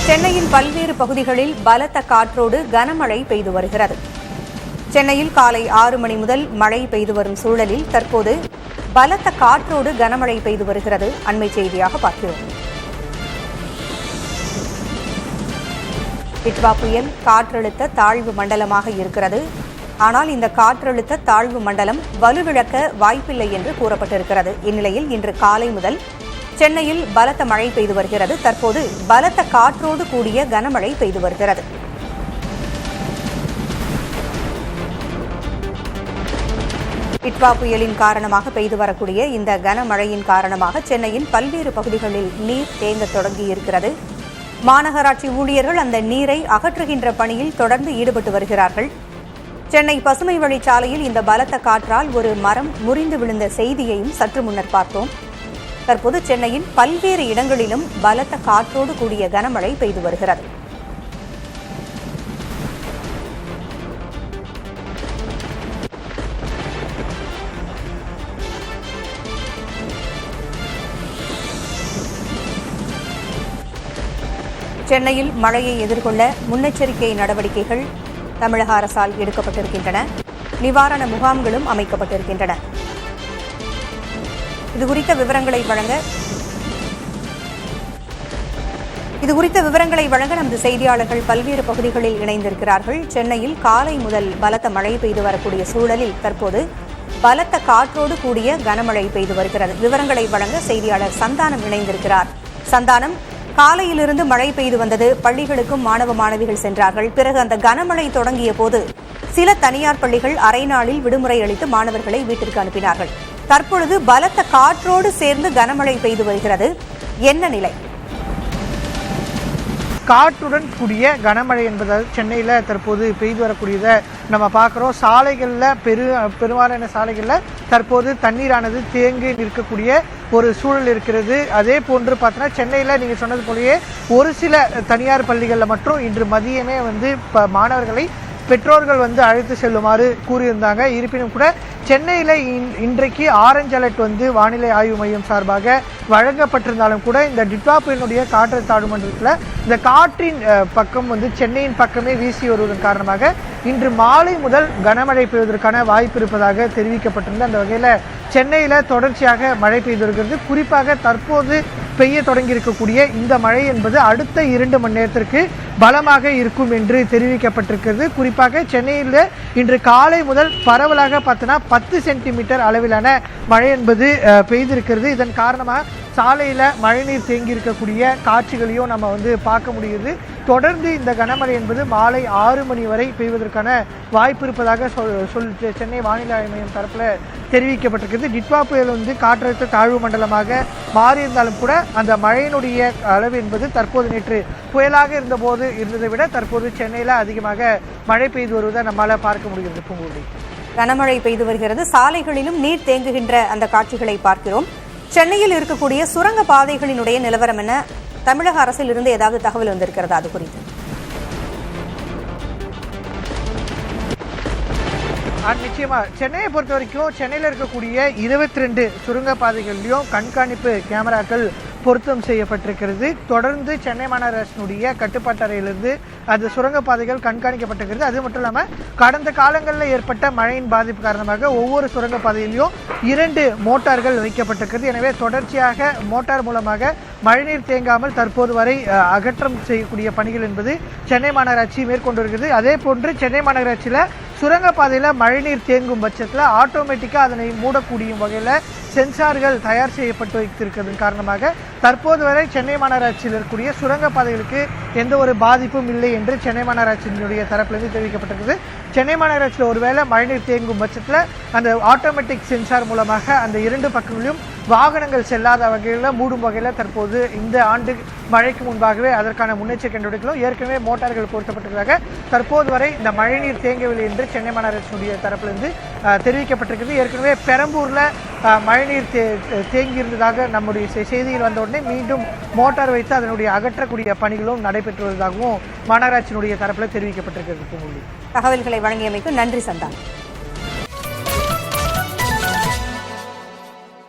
சென்னையின் பல்வேறு பகுதிகளில் பலத்த காற்றோடு கனமழை பெய்து வருகிறது. சென்னையில் காலை 6 மணி முதல் மழை பெய்து வரும் சூழலில் தற்போது பலத்த காற்றோடு கனமழை பெய்து வருகிறது. அண்மை செய்தியாக பார்க்கிறோம். டிட்வா புயல் காற்றழுத்த தாழ்வு மண்டலமாக இருக்கிறது. ஆனால் இந்த காற்றழுத்த தாழ்வு மண்டலம் வலுவிழக்க வாய்ப்பில்லை என்று கூறப்பட்டிருக்கிறது. இந்நிலையில் இன்று காலை முதல் சென்னையில் பலத்த மழை பெய்து வருகிறது. தற்போது பலத்த காற்றோடு கூடிய கனமழை பெய்து வருகிறது. டிட்வா புயலின் காரணமாக பெய்து வரக்கூடிய இந்த கனமழையின் காரணமாக சென்னையின் பல்வேறு பகுதிகளில் நீர் தேங்க தொடங்கியிருக்கிறது. மாநகராட்சி ஊழியர்கள் அந்த நீரை அகற்றுகின்ற பணியில் தொடர்ந்து ஈடுபட்டு வருகிறார்கள். சென்னை பசுமை வழிச்சாலையில் இந்த பலத்த காற்றால் ஒரு மரம் முறிந்து விழுந்த செய்தியையும் சற்று முன்னர் பார்த்தோம். தற்போது சென்னையின் பல்வேறு இடங்களிலும் பலத்த காற்றோடு கூடிய கனமழை பெய்து வருகிறது. சென்னையில் மழையை எதிர்கொள்ள முன்னெச்சரிக்கை நடவடிக்கைகள் தமிழக அரசால் எடுக்கப்பட்டிருக்கின்றன. நிவாரண முகாம்களும் அமைக்கப்பட்டிருக்கின்றன. இதுகுறித்த விவரங்களை வழங்க நமது செய்தியாளர்கள் பல்வேறு பகுதிகளில் இணைந்திருக்கிறார்கள். சென்னையில் காலை முதல் பலத்த மழை பெய்து வரக்கூடிய சூழலில் தற்போது பலத்த காற்றோடு கூடிய கனமழை பெய்து வருகிறது. விவரங்களை வழங்க செய்தியாளர் சந்தானம் இணைந்திருக்கிறார். சந்தானம், காலையிலிருந்து மழை பெய்து வந்தது. பள்ளிகளுக்கும் மாணவ மாணவிகள் சென்றார்கள். பிறகு அந்த கனமழை தொடங்கிய போது சில தனியார் பள்ளிகள் அரை நாளில் விடுமுறை அளித்து மாணவர்களை வீட்டிற்கு அனுப்பினார்கள். தற்பொழுது பலத்த காற்றோடு சேர்ந்து கனமழை பெய்து வருகிறது. என்ன நிலை? காற்றுடன் கூடிய கனமழை என்பதால் சென்னையில் தற்போது பெய்து வரக்கூடியதை நம்ம பார்க்குறோம். சாலைகளில் பெரும்பாலான சாலைகளில் தற்போது தண்ணீரானது தேங்கி நிற்கக்கூடிய ஒரு சூழல் இருக்கிறது. அதே போன்று பார்த்தோன்னா சென்னையில் நீங்கள் சொன்னது போலயே ஒரு சில தனியார் பள்ளிகளில் மட்டும் இன்று மதியமே மாணவர்களை பெற்றோர்கள் அழைத்து செல்லுமாறு கூறியிருந்தாங்க. இருப்பினும் கூட சென்னையில் இன்றைக்கு ஆரஞ்சு அலர்ட் வானிலை ஆய்வு மையம் சார்பாக வழங்கப்பட்டிருந்தாலும் கூட இந்த டிட்வா புயலினுடைய காற்றழுத்த தாழ்வு மண்டலத்தில் இந்த காற்றின் பக்கம் சென்னையின் பக்கமே வீசி வருவதன் காரணமாக இன்று மாலை முதல் கனமழை பெய்வதற்கான வாய்ப்பு இருப்பதாக தெரிவிக்கப்பட்டிருந்த அந்த வகையில் சென்னையில் தொடர்ச்சியாக மழை பெய்து வருகிறது. குறிப்பாக தற்போது பெய்ய தொடங்கியிருக்கக்கூடிய இந்த மழை என்பது அடுத்த 2 மணி நேரத்திற்கு பலமாக இருக்கும் என்று தெரிவிக்கப்பட்டிருக்கிறது. குறிப்பாக சென்னையில் இன்று காலை முதல் பரவலாக பார்த்தோன்னா 10 சென்டிமீட்டர் அளவிலான மழை என்பது பெய்திருக்கிறது. இதன் காரணமாக சாலையில் மழைநீர் தேங்கி இருக்கக்கூடிய காட்சிகளையும் நம்ம பார்க்க முடியுது. தொடர்ந்து இந்த கனமழை என்பது மாலை 6 மணி வரை பெய்வதற்கான வாய்ப்பு இருப்பதாக சென்னை வானிலை ஆய்வு மையம் தரப்பில் தெரிவிக்கப்பட்டிருக்கிறது. டிட்வா புயல் காற்றழுத்த தாழ்வு மண்டலமாக மாறியிருந்தாலும் கூட அந்த மழையினுடைய அளவு என்பது தற்போது நேற்று புயலாக இருந்ததை விட தற்போது சென்னையில் அதிகமாக மழை பெய்து வருவதை நம்மால் பார்க்க முடிகிறது. பூங்குடி, கனமழை பெய்து வருகிறது. சாலைகளிலும் நீர் தேங்குகின்ற அந்த காட்சிகளை பார்க்கிறோம். சென்னையில் இருக்கக்கூடிய சுரங்க பாதைகளினுடைய நிலவரம் என்ன? தமிழக அரசில் இருந்து ஏதாவது தகவல் வந்திருக்கிறது அது குறித்து? நிச்சயமா சென்னையை பொறுத்த வரைக்கும் சென்னையில் இருக்கக்கூடிய 22 சுரங்க பாதைகள்லையும் கண்காணிப்பு கேமராக்கள் பொருத்தம் செய்யப்பட்டிருக்கிறது. தொடர்ந்து சென்னை மாநகராட்சியினுடைய கட்டுப்பாட்டு அறையிலிருந்து அது சுரங்கப்பாதைகள் கண்காணிக்கப்பட்டிருக்கிறது. அது மட்டும் இல்லாமல் கடந்த காலங்களில் ஏற்பட்ட மழையின் பாதிப்பு காரணமாக ஒவ்வொரு சுரங்கப்பாதையிலையும் 2 மோட்டார்கள் வைக்கப்பட்டிருக்கிறது. எனவே தொடர்ச்சியாக மோட்டார் மூலமாக மழைநீர் தேங்காமல் தற்போது வரை அகற்றம் செய்யக்கூடிய பணிகள் என்பது சென்னை மாநகராட்சி மேற்கொண்டு வருகிறது. அதே போன்று சென்னை மாநகராட்சியில் சுரங்கப்பாதையில் மழைநீர் தேங்கும் பட்சத்தில் ஆட்டோமேட்டிக்காக அதனை மூடக்கூடிய வகையில் சென்சார்கள் தயார் செய்யப்பட்டு வைத்திருக்கிறதன் காரணமாக தற்போது வரை சென்னை மாநகராட்சியில் இருக்கக்கூடிய சுரங்கப்பாதைகளுக்கு எந்த ஒரு பாதிப்பும் இல்லை என்று சென்னை மாநகராட்சியினுடைய தரப்பிலிருந்து தெரிவிக்கப்பட்டிருக்கிறது. சென்னை மாநகராட்சியில் ஒருவேளை மழைநீர் தேங்கும் பட்சத்தில் அந்த ஆட்டோமேட்டிக் சென்சார் மூலமாக அந்த 2 பக்கங்களிலும் வாகனங்கள் செல்லாத வகையில் மூடும் வகையில் தற்போது இந்த ஆண்டு மழைக்கு முன்பாகவே அதற்கான முன்னெச்சரிக்கை நடவடிக்கைகளும் ஏற்கனவே மோட்டார்கள் பொருத்தப்பட்டிருக்கிறாங்க. தற்போது வரை இந்த மழைநீர் தேங்கவில்லை என்று சென்னை மாநகராட்சியினுடைய தரப்பிலிருந்து தெரிவிக்கப்பட்டிருக்கிறது. ஏற்கனவே பெரம்பூரில் மழைநீர் தேங்கியிருந்ததாக நம்முடைய செய்தியில் வந்த உடனே மீண்டும் மோட்டார் வைத்து அதனுடைய அகற்றக்கூடிய பணிகளும் நடைபெற்று வருவதாகவும் மாநகராட்சியினுடைய தரப்பில் தெரிவிக்கப்பட்டிருக்கிறது. தகவல்களை வழங்கியமைக்கு நன்றி சந்தானம்.